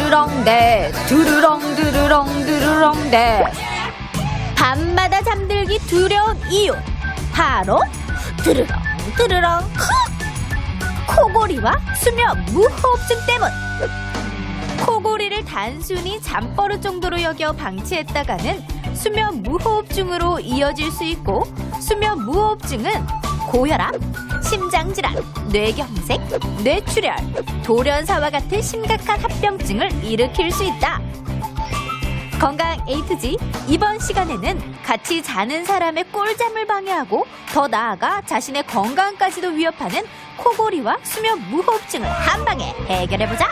드르렁대 드르렁 드르렁 드르렁대. 밤마다 잠들기 두려운 이유 바로 드르렁 드르렁 코골이와 수면 무호흡증 때문. 코골이를 단순히 잠버릇 정도로 여겨 방치했다가는 수면 무호흡증으로 이어질 수 있고, 수면 무호흡증은 고혈압, 심장질환, 뇌경색, 뇌출혈, 돌연사와 같은 심각한 합병증을 일으킬 수 있다. 건강 A to Z 이번 시간에는 같이 자는 사람의 꿀잠을 방해하고 더 나아가 자신의 건강까지도 위협하는 코골이와 수면 무호흡증을 한 방에 해결해보자.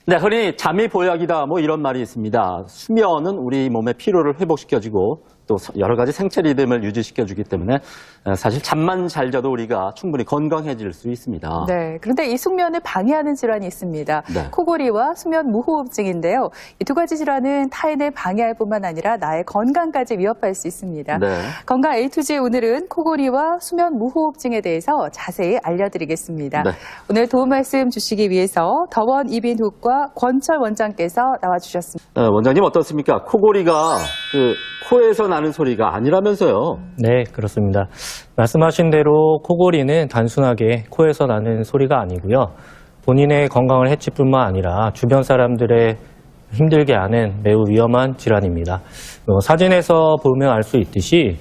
네, 흔히 잠이 보약이다 뭐 이런 말이 있습니다. 수면은 우리 몸의 피로를 회복시켜주고 또 여러 가지 생체 리듬을 유지시켜주기 때문에 사실 잠만 잘 자도 우리가 충분히 건강해질 수 있습니다. 네, 그런데 이 숙면을 방해하는 질환이 있습니다. 네. 코골이와 수면 무호흡증인데요. 이 두 가지 질환은 타인을 방해할 뿐만 아니라 나의 건강까지 위협할 수 있습니다. 네. 건강 A2G 오늘은 코골이와 수면 무호흡증에 대해서 자세히 알려드리겠습니다. 네. 오늘 도움 말씀 주시기 위해서 더원 이빈훅과 권철 원장께서 나와주셨습니다. 원장님 어떻습니까? 코골이가 코에서 나는 소리가 아니라면서요? 네, 그렇습니다. 말씀하신 대로 코골이는 단순하게 코에서 나는 소리가 아니고요. 본인의 건강을 해칠 뿐만 아니라 주변 사람들의 힘들게 하는 매우 위험한 질환입니다. 사진에서 보면 알 수 있듯이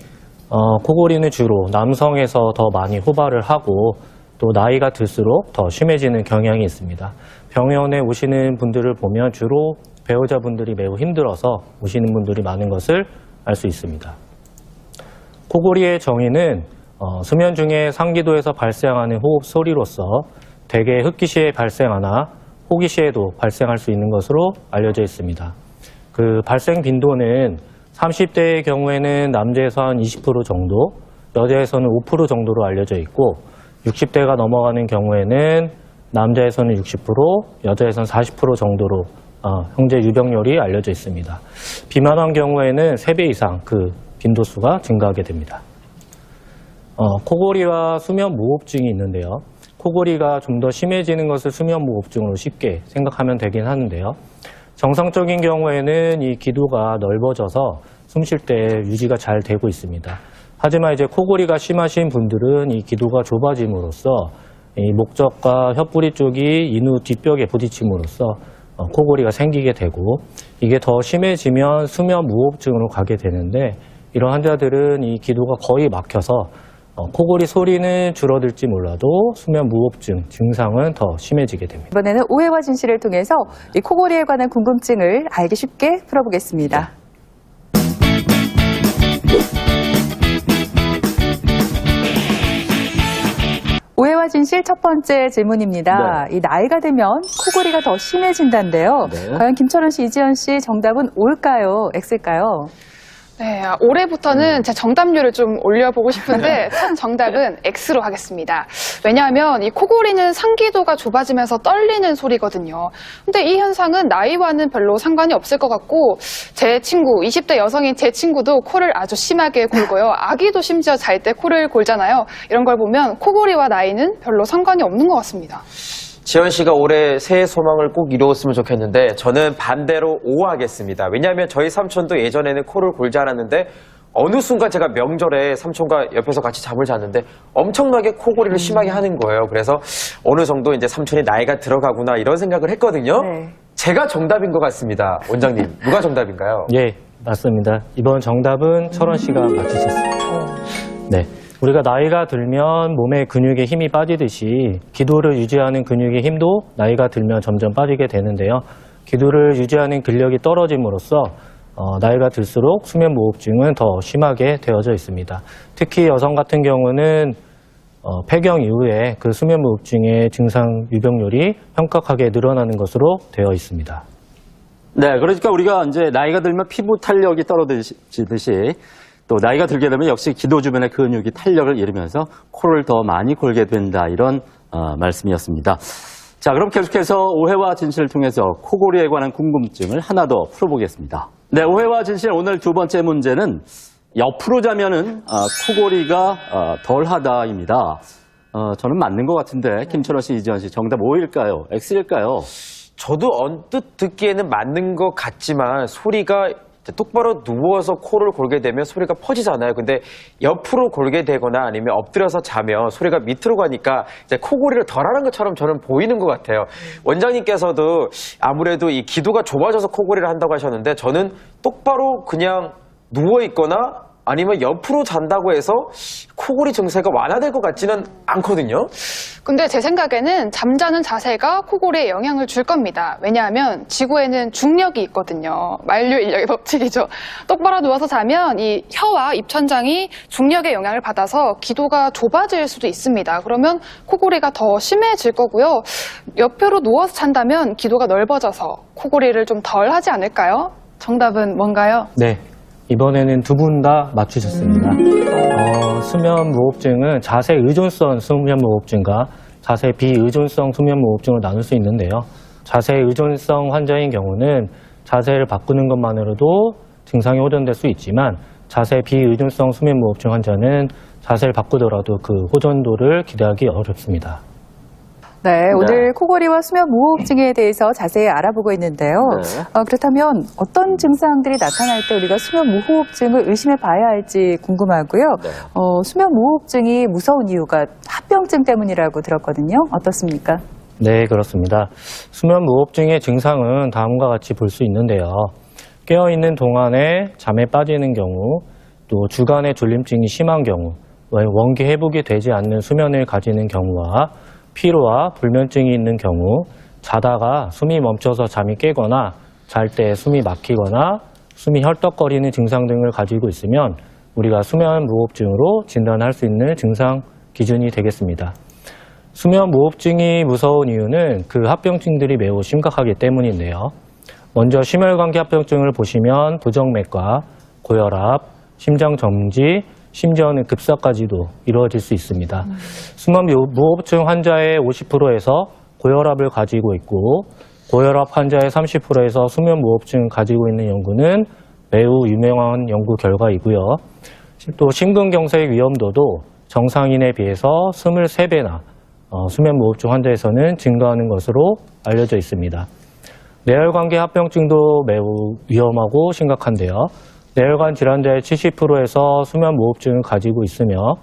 코골이는 주로 남성에서 더 많이 호발을 하고 또 나이가 들수록 더 심해지는 경향이 있습니다. 병원에 오시는 분들을 보면 주로 배우자분들이 매우 힘들어서 오시는 분들이 많은 것을 알 수 있습니다. 코골이의 정의는 수면 중에 상기도에서 발생하는 호흡 소리로서 대개 흡기 시에 발생하나 호기 시에도 발생할 수 있는 것으로 알려져 있습니다. 그 발생 빈도는 30대의 경우에는 남자에서 한 20% 정도, 여자에서는 5% 정도로 알려져 있고 60대가 넘어가는 경우에는 남자에서는 60%, 여자에서는 40% 정도로 현재 유병률이 알려져 있습니다. 비만한 경우에는 3배 이상 그 빈도수가 증가하게 됩니다. 코골이와 수면 무호흡증이 있는데요. 코골이가 좀 더 심해지는 것을 수면 무호흡증으로 쉽게 생각하면 되긴 하는데요. 정상적인 경우에는 이 기도가 넓어져서 숨 쉴 때 유지가 잘 되고 있습니다. 하지만 이제 코골이가 심하신 분들은 이 기도가 좁아짐으로써 이 목젖과 혀뿌리 쪽이 인후 뒷벽에 부딪힘으로써 코골이가 생기게 되고, 이게 더 심해지면 수면 무호흡증으로 가게 되는데, 이런 환자들은 이 기도가 거의 막혀서 코골이 소리는 줄어들지 몰라도 수면 무호흡증 증상은 더 심해지게 됩니다. 이번에는 오해와 진실을 통해서 이 코골이에 관한 궁금증을 알기 쉽게 풀어보겠습니다. 오해와 진실 첫 번째 질문입니다. 네. 이 나이가 되면 코골이가 더 심해진다는데요. 네. 과연 김철원 씨, 이지연 씨 정답은 O일까요? X일까요? 네, 올해부터는 제 정답률을 좀 올려보고 싶은데 첫 정답은 X로 하겠습니다. 왜냐하면 이 코골이는 상기도가 좁아지면서 떨리는 소리거든요. 근데 이 현상은 나이와는 별로 상관이 없을 것 같고, 제 친구, 20대 여성인 제 친구도 코를 아주 심하게 골고요. 아기도 심지어 잘 때 코를 골잖아요. 이런 걸 보면 코골이와 나이는 별로 상관이 없는 것 같습니다. 지연 씨가 올해 새해 소망을 꼭 이루었으면 좋겠는데 저는 반대로 O 하겠습니다. 왜냐하면 저희 삼촌도 예전에는 코를 골지 않았는데 어느 순간 제가 명절에 삼촌과 옆에서 같이 잠을 잤는데 엄청나게 코골이를 심하게 하는 거예요. 그래서 어느 정도 이제 삼촌이 나이가 들어가구나 이런 생각을 했거든요. 네. 제가 정답인 것 같습니다. 원장님, 누가 정답인가요? 예, 맞습니다. 이번 정답은 철원 씨가 맞히셨습니다. 네. 우리가 나이가 들면 몸의 근육에 힘이 빠지듯이 기도를 유지하는 근육의 힘도 나이가 들면 점점 빠지게 되는데요. 기도를 유지하는 근력이 떨어짐으로써 나이가 들수록 수면 무호흡증은 더 심하게 되어져 있습니다. 특히 여성 같은 경우는 폐경 이후에 그 수면 무호흡증의 증상 유병률이 현격하게 늘어나는 것으로 되어 있습니다. 네, 그러니까 우리가 이제 나이가 들면 피부 탄력이 떨어지듯이 또 나이가 들게 되면 역시 기도 주변의 근육이 탄력을 잃으면서 코를 더 많이 골게 된다, 이런 말씀이었습니다. 자, 그럼 계속해서 오해와 진실을 통해서 코골이에 관한 궁금증을 하나 더 풀어보겠습니다. 네, 오해와 진실 오늘 두 번째 문제는 옆으로 자면은 코골이가 덜하다입니다. 저는 맞는 것 같은데 김철원 씨, 이지현 씨 정답 O일까요? X일까요? 저도 언뜻 듣기에는 맞는 것 같지만 소리가 똑바로 누워서 코를 골게 되면 소리가 퍼지잖아요. 근데 옆으로 골게 되거나 아니면 엎드려서 자면 소리가 밑으로 가니까 이제 코골이를 덜 하는 것처럼 저는 보이는 것 같아요. 원장님께서도 아무래도 이 기도가 좁아져서 코골이를 한다고 하셨는데 저는 똑바로 그냥 누워 있거나 아니면 옆으로 잔다고 해서 코골이 증세가 완화될 것 같지는 않거든요. 근데 제 생각에는 잠자는 자세가 코골이에 영향을 줄 겁니다. 왜냐하면 지구에는 중력이 있거든요. 만류인력의 법칙이죠. 똑바로 누워서 자면 이 혀와 입천장이 중력의 영향을 받아서 기도가 좁아질 수도 있습니다. 그러면 코골이가 더 심해질 거고요. 옆으로 누워서 잔다면 기도가 넓어져서 코골이를 좀 덜 하지 않을까요? 정답은 뭔가요? 네. 이번에는 두 분 다 맞추셨습니다. 수면 무호흡증은 자세 의존성 수면 무호흡증과 자세 비의존성 수면 무호흡증을 나눌 수 있는데요. 자세 의존성 환자인 경우는 자세를 바꾸는 것만으로도 증상이 호전될 수 있지만 자세 비의존성 수면 무호흡증 환자는 자세를 바꾸더라도 그 호전도를 기대하기 어렵습니다. 네, 오늘 코골이와 수면 무호흡증에 대해서 자세히 알아보고 있는데요. 네. 그렇다면 어떤 증상들이 나타날 때 우리가 수면 무호흡증을 의심해 봐야 할지 궁금하고요. 수면 무호흡증이 무서운 이유가 합병증 때문이라고 들었거든요. 어떻습니까? 네, 그렇습니다. 수면 무호흡증의 증상은 다음과 같이 볼 수 있는데요. 깨어있는 동안에 잠에 빠지는 경우, 또 주간에 졸림증이 심한 경우, 원기 회복이 되지 않는 수면을 가지는 경우와 피로와 불면증이 있는 경우, 자다가 숨이 멈춰서 잠이 깨거나 잘 때 숨이 막히거나 숨이 헐떡거리는 증상 등을 가지고 있으면 우리가 수면 무호흡증으로 진단할 수 있는 증상 기준이 되겠습니다. 수면 무호흡증이 무서운 이유는 그 합병증들이 매우 심각하기 때문인데요. 먼저 심혈관계 합병증을 보시면 부정맥과 고혈압, 심장 정지, 심지어는 급사까지도 이루어질 수 있습니다. 수면 무호흡증 환자의 50%에서 고혈압을 가지고 있고 고혈압 환자의 30%에서 수면 무호흡증을 가지고 있는 연구는 매우 유명한 연구 결과이고요. 또 심근경색 위험도도 정상인에 비해서 23배나 수면 무호흡증 환자에서는 증가하는 것으로 알려져 있습니다. 뇌혈관계 합병증도 매우 위험하고 심각한데요. 뇌혈관 질환자의 70%에서 수면 무호흡증을 가지고 있으며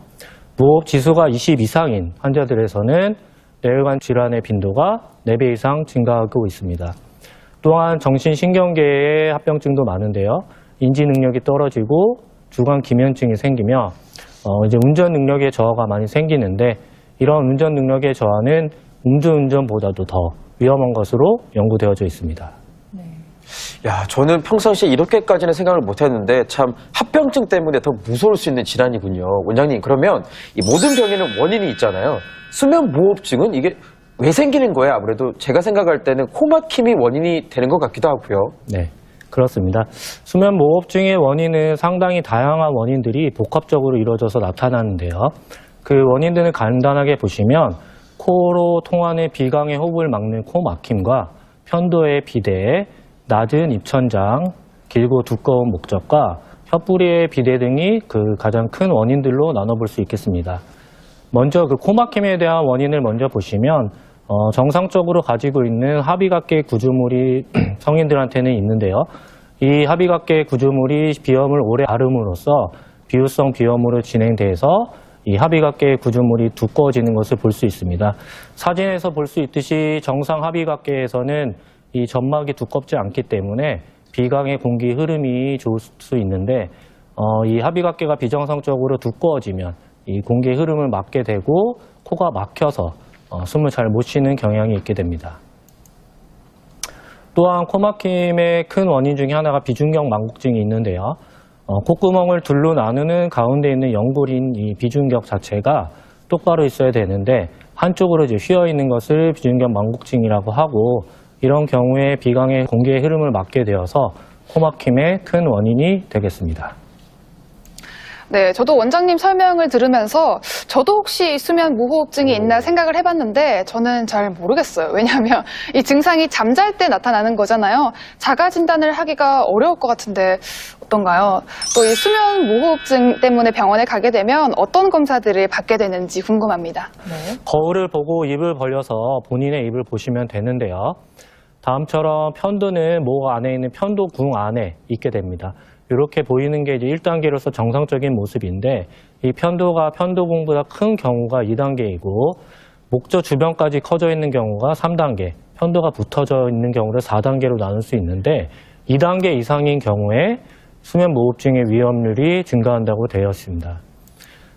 무호흡 지수가 20 이상인 환자들에서는 뇌혈관 질환의 빈도가 4배 이상 증가하고 있습니다. 또한 정신신경계의 합병증도 많은데요. 인지 능력이 떨어지고 주간 기면증이 생기며 이제 운전 능력의 저하가 많이 생기는데 이런 운전 능력의 저하는 음주운전보다도 더 위험한 것으로 연구되어져 있습니다. 야, 저는 평상시에 이렇게까지는 생각을 못했는데 참 합병증 때문에 더 무서울 수 있는 질환이군요. 원장님, 그러면 이 모든 병에는 원인이 있잖아요. 수면 무호흡증은 이게 왜 생기는 거예요? 아무래도 제가 생각할 때는 코막힘이 원인이 되는 것 같기도 하고요. 네, 그렇습니다. 수면 무호흡증의 원인은 상당히 다양한 원인들이 복합적으로 이루어져서 나타나는데요. 그 원인들을 간단하게 보시면 코로 통하는 비강의 호흡을 막는 코막힘과 편도의 비대, 낮은 입천장, 길고 두꺼운 목젖과 혀뿌리의 비대 등이 그 가장 큰 원인들로 나눠볼 수 있겠습니다. 먼저 그 코막힘에 대한 원인을 먼저 보시면 정상적으로 가지고 있는 합의각계 구조물이 성인들한테는 있는데요. 이 합의각계 구조물이 비염을 오래 앓음으로써 비후성 비염으로 진행돼서 이 합의각계 구조물이 두꺼워지는 것을 볼 수 있습니다. 사진에서 볼 수 있듯이 정상 합의각계에서는 이 점막이 두껍지 않기 때문에 비강의 공기 흐름이 좋을 수 있는데 이 합의각계가 비정상적으로 두꺼워지면 이 공기의 흐름을 막게 되고 코가 막혀서 숨을 잘 못 쉬는 경향이 있게 됩니다. 또한 코막힘의 큰 원인 중에 하나가 비중격 망곡증이 있는데요. 콧구멍을 둘로 나누는 가운데 있는 연골인 이 비중격 자체가 똑바로 있어야 되는데 한쪽으로 이제 휘어 있는 것을 비중격 망곡증이라고 하고 이런 경우에 비강의 공기의 흐름을 막게 되어서 코막힘의 큰 원인이 되겠습니다. 네, 저도 원장님 설명을 들으면서 저도 혹시 수면 무호흡증이 있나 생각을 해봤는데 저는 잘 모르겠어요. 왜냐하면 이 증상이 잠잘 때 나타나는 거잖아요. 자가 진단을 하기가 어려울 것 같은데 어떤가요? 또 이 수면 무호흡증 때문에 병원에 가게 되면 어떤 검사들을 받게 되는지 궁금합니다. 거울을 보고 입을 벌려서 본인의 입을 보시면 되는데요. 다음처럼 편도는 목 안에 있는 편도궁 안에 있게 됩니다. 이렇게 보이는 게 이제 1단계로서 정상적인 모습인데 이 편도가 편도궁보다 큰 경우가 2단계이고 목젖 주변까지 커져 있는 경우가 3단계, 편도가 붙어져 있는 경우를 4단계로 나눌 수 있는데 2단계 이상인 경우에 수면무호흡증의 위험률이 증가한다고 되어 있습니다.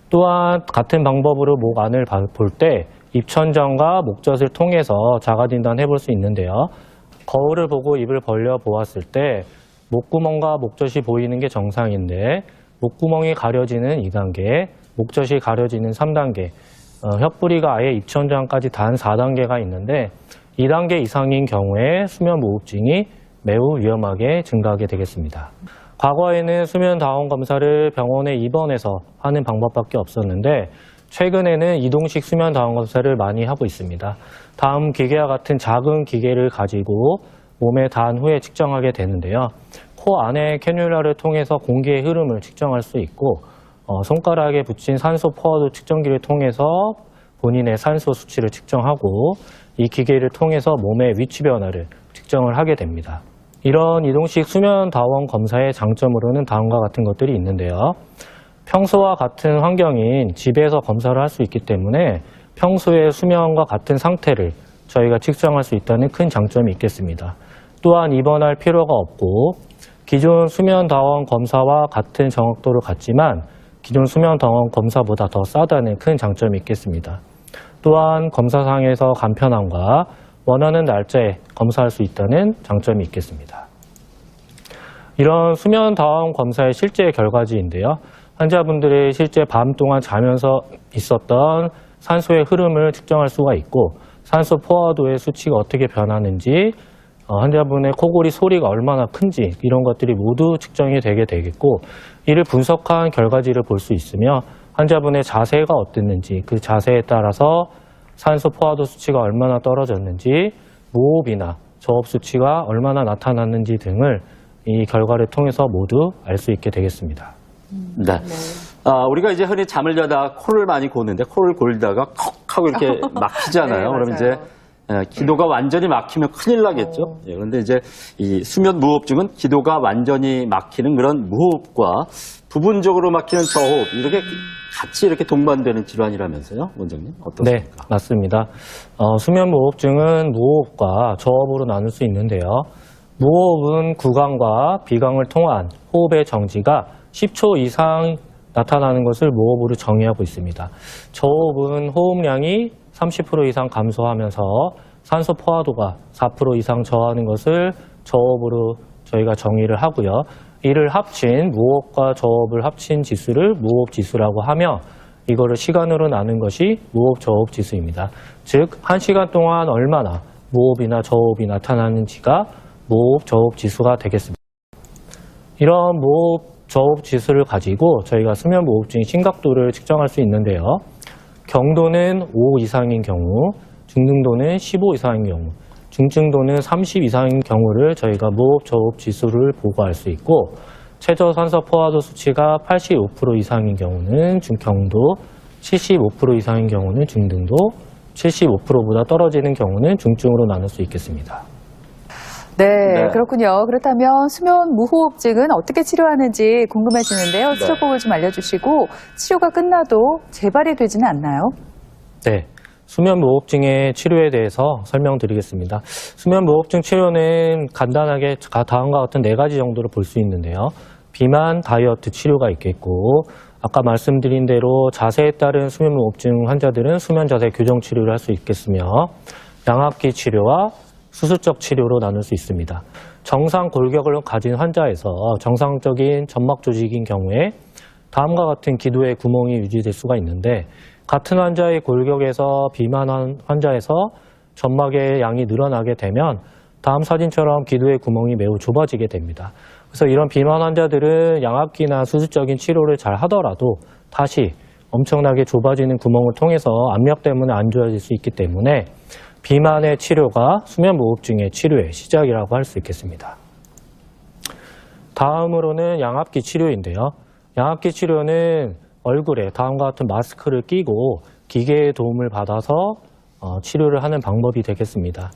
또한 같은 방법으로 목 안을 볼 때 입천장과 목젖을 통해서 자가진단 해볼 수 있는데요. 거울을 보고 입을 벌려 보았을 때 목구멍과 목젖이 보이는 게 정상인데 목구멍이 가려지는 2단계, 목젖이 가려지는 3단계, 혀뿌리가 아예 입천장까지 단 4단계가 있는데 2단계 이상인 경우에 수면무호흡증이 매우 위험하게 증가하게 되겠습니다. 과거에는 수면다원 검사를 병원에 입원해서 하는 방법밖에 없었는데 최근에는 이동식 수면다원 검사를 많이 하고 있습니다. 다음 기계와 같은 작은 기계를 가지고 몸에 닿은 후에 측정하게 되는데요. 코 안에 캐뉼라를 통해서 공기의 흐름을 측정할 수 있고 손가락에 붙인 산소 포화도 측정기를 통해서 본인의 산소 수치를 측정하고 이 기계를 통해서 몸의 위치 변화를 측정을 하게 됩니다. 이런 이동식 수면다원 검사의 장점으로는 다음과 같은 것들이 있는데요. 평소와 같은 환경인 집에서 검사를 할 수 있기 때문에 평소의 수면과 같은 상태를 저희가 측정할 수 있다는 큰 장점이 있겠습니다. 또한 입원할 필요가 없고 기존 수면다원 검사와 같은 정확도를 갖지만 기존 수면다원 검사보다 더 싸다는 큰 장점이 있겠습니다. 또한 검사상에서 간편함과 원하는 날짜에 검사할 수 있다는 장점이 있겠습니다. 이런 수면다원 검사의 실제 결과지인데요. 환자분들의 실제 밤 동안 자면서 있었던 산소의 흐름을 측정할 수가 있고 산소 포화도의 수치가 어떻게 변하는지 환자분의 코골이 소리가 얼마나 큰지 이런 것들이 모두 측정이 되게 되겠고 이를 분석한 결과지를 볼 수 있으며 환자분의 자세가 어땠는지 그 자세에 따라서 산소 포화도 수치가 얼마나 떨어졌는지 무호흡이나 저호흡 수치가 얼마나 나타났는지 등을 이 결과를 통해서 모두 알 수 있게 되겠습니다. 네. 우리가 이제 흔히 잠을 자다 코를 많이 고는데 코를 골다가 컥 하고 이렇게 막히잖아요. 네, 그러면 이제 기도가 완전히 막히면 큰일 나겠죠. 예, 그런데 이제 이 수면 무호흡증은 기도가 완전히 막히는 그런 무호흡과 부분적으로 막히는 저호흡 이렇게 같이 이렇게 동반되는 질환이라면서요, 원장님? 어떻습니까? 네, 맞습니다. 수면 무호흡증은 무호흡과 저호흡으로 나눌 수 있는데요. 무호흡은 구강과 비강을 통한 호흡의 정지가 10초 이상 나타나는 것을 무호흡으로 정의하고 있습니다. 저호흡은 호흡량이 30% 이상 감소하면서 산소 포화도가 4% 이상 저하는 것을 저호흡으로 저희가 정의를 하고요. 이를 합친 무호흡과 저호흡을 합친 지수를 무호흡 지수라고 하며 이거를 시간으로 나눈 것이 무호흡 저호흡 지수입니다. 즉 1시간 동안 얼마나 무호흡이나 저호흡이 나타나는지가 무호흡 저호흡 지수가 되겠습니다. 이런 무호흡 저호흡 지수를 가지고 저희가 수면 무호흡증의 심각도를 측정할 수 있는데요. 경도는 5 이상인 경우, 중등도는 15 이상인 경우, 중증도는 30 이상인 경우를 저희가 무호흡 저호흡 지수를 보고 알 수 있고 최저 산소 포화도 수치가 85% 이상인 경우는 중경도, 75% 이상인 경우는 중등도, 75%보다 떨어지는 경우는 중증으로 나눌 수 있겠습니다. 네, 네. 그렇군요. 그렇다면 수면 무호흡증은 어떻게 치료하는지 궁금해지는데요. 치료법을 좀 알려주시고 치료가 끝나도 재발이 되지는 않나요? 네. 수면 무호흡증의 치료에 대해서 설명드리겠습니다. 수면 무호흡증 치료는 간단하게 다음과 같은 4가지 정도로 볼 수 있는데요. 비만, 다이어트 치료가 있겠고 아까 말씀드린 대로 자세에 따른 수면 무호흡증 환자들은 수면 자세 교정 치료를 할 수 있겠으며 양압기 치료와 수술적 치료로 나눌 수 있습니다. 정상 골격을 가진 환자에서 정상적인 점막 조직인 경우에 다음과 같은 기도의 구멍이 유지될 수가 있는데 같은 환자의 골격에서 비만한 환자에서 점막의 양이 늘어나게 되면 다음 사진처럼 기도의 구멍이 매우 좁아지게 됩니다. 그래서 이런 비만 환자들은 양압기나 수술적인 치료를 잘 하더라도 다시 엄청나게 좁아지는 구멍을 통해서 압력 때문에 안 좋아질 수 있기 때문에 비만의 치료가 수면무호흡증의 치료의 시작이라고 할 수 있겠습니다. 다음으로는 양압기 치료인데요. 양압기 치료는 얼굴에 다음과 같은 마스크를 끼고 기계의 도움을 받아서 치료를 하는 방법이 되겠습니다.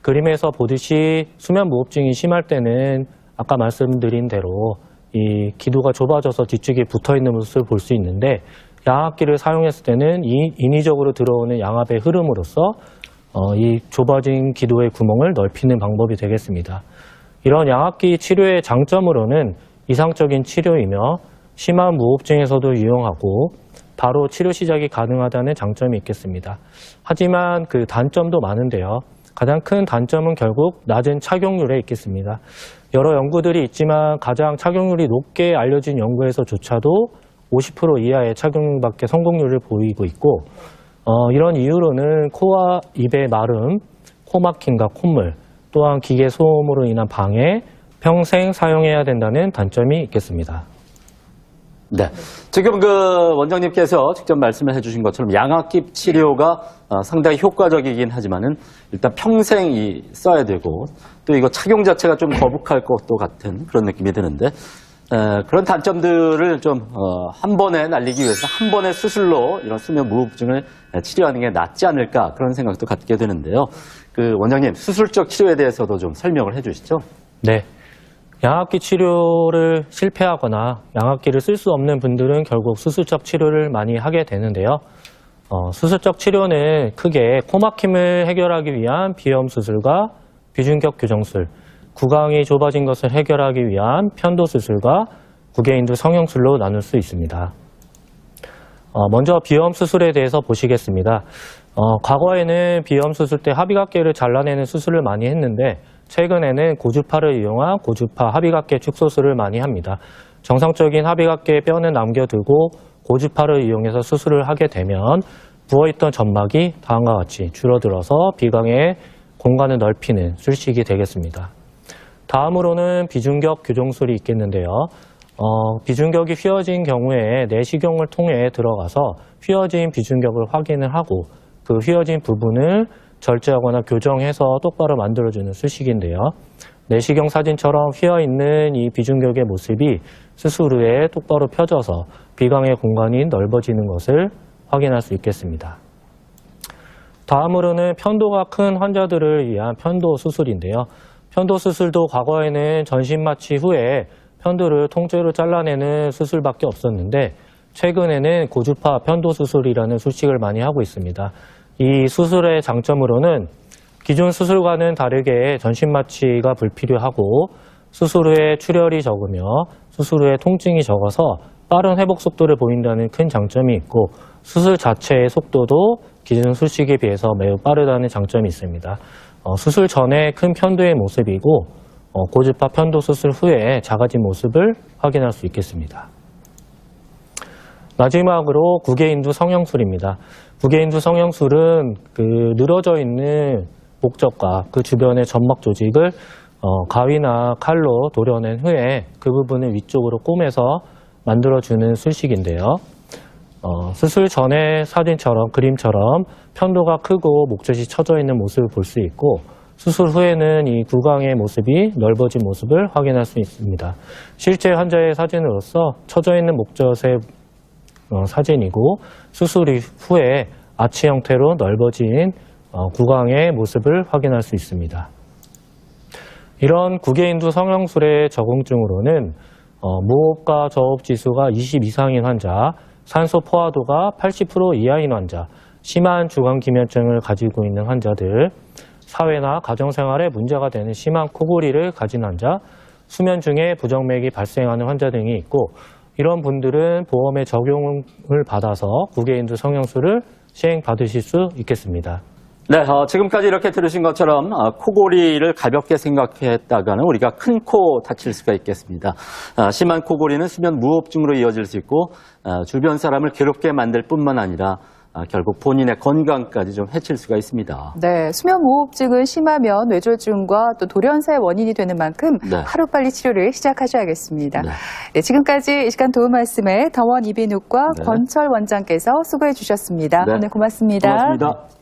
그림에서 보듯이 수면무호흡증이 심할 때는 아까 말씀드린 대로 이 기도가 좁아져서 뒤쪽에 붙어있는 모습을 볼 수 있는데 양압기를 사용했을 때는 인위적으로 들어오는 양압의 흐름으로써 이 좁아진 기도의 구멍을 넓히는 방법이 되겠습니다. 이런 양압기 치료의 장점으로는 이상적인 치료이며 심한 무호흡증에서도 유용하고 바로 치료 시작이 가능하다는 장점이 있겠습니다. 하지만 그 단점도 많은데요. 가장 큰 단점은 결국 낮은 착용률에 있겠습니다. 여러 연구들이 있지만 가장 착용률이 높게 알려진 연구에서조차도 50% 이하의 착용률밖에 성공률을 보이고 있고 이런 이유로는 코와 입의 마름, 코 막힘과 콧물, 또한 기계 소음으로 인한 방해, 평생 사용해야 된다는 단점이 있겠습니다. 네. 지금 그 원장님께서 직접 말씀을 해주신 것처럼 양압기 치료가 상당히 효과적이긴 하지만은 일단 평생 써야 되고 또 이거 착용 자체가 좀 거북할 것도 같은 그런 느낌이 드는데 그런 단점들을 좀 한 번에 날리기 위해서 한 번의 수술로 이런 수면 무호흡증을 치료하는 게 낫지 않을까 그런 생각도 갖게 되는데요. 그 원장님 수술적 치료에 대해서도 좀 설명을 해주시죠. 네. 양압기 치료를 실패하거나 양압기를 쓸 수 없는 분들은 결국 수술적 치료를 많이 하게 되는데요. 수술적 치료는 크게 코막힘을 해결하기 위한 비염 수술과 비중격 교정술, 구강이 좁아진 것을 해결하기 위한 편도 수술과 구개인두 성형술로 나눌 수 있습니다. 먼저 비염 수술에 대해서 보시겠습니다. 과거에는 비염 수술 때 합의각계를 잘라내는 수술을 많이 했는데 최근에는 고주파를 이용한 고주파 합의각계 축소술을 많이 합니다. 정상적인 합의각계의 뼈는 남겨두고 고주파를 이용해서 수술을 하게 되면 부어있던 점막이 다음과 같이 줄어들어서 비강의 공간을 넓히는 술식이 되겠습니다. 다음으로는 비중격 교정술이 있겠는데요. 비중격이 휘어진 경우에 내시경을 통해 들어가서 휘어진 비중격을 확인을 하고 그 휘어진 부분을 절제하거나 교정해서 똑바로 만들어주는 수식인데요. 내시경 사진처럼 휘어있는 이 비중격의 모습이 수술 후에 똑바로 펴져서 비강의 공간이 넓어지는 것을 확인할 수 있겠습니다. 다음으로는 편도가 큰 환자들을 위한 편도 수술인데요. 편도 수술도 과거에는 전신 마취 후에 편도를 통째로 잘라내는 수술밖에 없었는데 최근에는 고주파 편도 수술이라는 수식을 많이 하고 있습니다. 이 수술의 장점으로는 기존 수술과는 다르게 전신 마취가 불필요하고 수술 후에 출혈이 적으며 수술 후에 통증이 적어서 빠른 회복 속도를 보인다는 큰 장점이 있고 수술 자체의 속도도 기존 수식에 비해서 매우 빠르다는 장점이 있습니다. 수술 전에 큰 편도의 모습이고 고주파 편도 수술 후에 작아진 모습을 확인할 수 있겠습니다. 마지막으로 구개인두 성형술입니다. 구개인두 성형술은 그 늘어져 있는 목젖과 그 주변의 점막 조직을 가위나 칼로 도려낸 후에 그 부분을 위쪽으로 꼬매서 만들어주는 술식인데요. 수술 전의 사진처럼 그림처럼 편도가 크고 목젖이 처져 있는 모습을 볼 수 있고 수술 후에는 이 구강의 모습이 넓어진 모습을 확인할 수 있습니다. 실제 환자의 사진으로서 처져 있는 목젖의 사진이고 수술 후에 아치 형태로 넓어진 구강의 모습을 확인할 수 있습니다. 이런 구개인두 성형술의 적응증으로는 무호흡과 저호흡 지수가 20 이상인 환자, 산소 포화도가 80% 이하인 환자, 심한 주간기면증을 가지고 있는 환자들, 사회나 가정생활에 문제가 되는 심한 코골이를 가진 환자, 수면 중에 부정맥이 발생하는 환자 등이 있고 이런 분들은 보험의 적용을 받아서 구개인두 성형술을 시행받으실 수 있겠습니다. 네, 지금까지 이렇게 들으신 것처럼 코골이를 가볍게 생각했다가는 우리가 큰 코 다칠 수가 있겠습니다. 심한 코골이는 수면 무호흡증으로 이어질 수 있고 주변 사람을 괴롭게 만들 뿐만 아니라 결국 본인의 건강까지 좀 해칠 수가 있습니다. 네, 수면무호흡증은 심하면 뇌졸중과 또 돌연사의 원인이 되는 만큼 네. 하루빨리 치료를 시작하셔야겠습니다. 네. 네, 지금까지 이 시간 도움 말씀에 더원 이비인후과 네. 권철 원장께서 수고해 주셨습니다. 네. 오늘 고맙습니다. 고맙습니다.